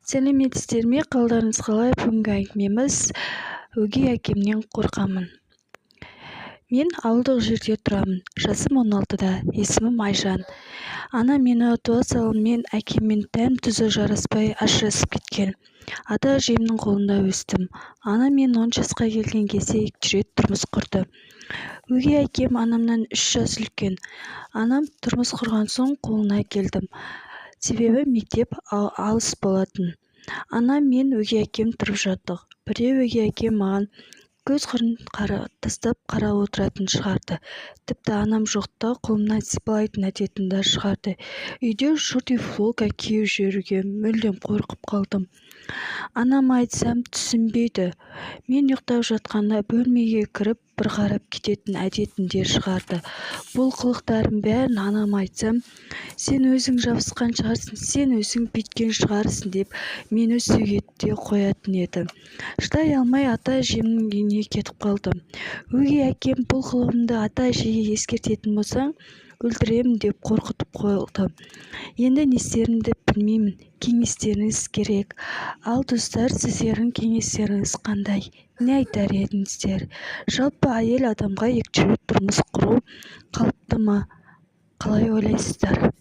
Сәлеметсіздер ме? Қалдарыңыз қалай? Бүгінгі әңгімеміз өгей әкемнен қорқамын. Мен ауылдық жерде тұрамын. Жасым 16-да, есімім Айжан. Анам мені туа салыммен әкеммен дәм-тұзы жараспай ажырасып кеткен. Ата-әжемнің қолында өстім. Анам мен 10 жасқа келген кезде 2 рет тұрмыс құрды. Өгей әкем анамнан 3 жас үлкен. Анам тұрмыс құрған соң қолына келдім. Себебі мектеп алыс болатын. Анам мен өгей әкем тұрып жаттық. Біреу өгей әкем маған көз қырын тастап қарап отыратын шығарды. Тіпті анам жоқта қолымнан сипалайтын әдетін да шығарды. Үйде шорт и футболка киіп жүруге мүлдем қорқып қалдым. Анама айтсам түсінбейді. Мен ұйықтап жатқанда бөлмеге кіріп бір қарап кететін әдетін де шығарды. Бұл қылықтарын бәрін анама айтсам, сен өзің жабысқан шығарсың, сен өзің бүйткен шығарсың деп мені сөгеді де қоятын еді. Шыдай алмай ата-әжемнің үйіне кетіп қалдым. Өгей әкем бұл қылығымды ата-әжеге ескертетін болсаң, өлтіремін деп қорқытып қойды. Енді не істерімді білмеймін. Кеңестеріңіз керек. Ал достар, сіздердің кеңестеріңіз қандай? Не айтар едіңіздер? Жалпы әйел адамға 2 рет тұрмыс құру қалыпты ма? Қалай ойлайсыздар?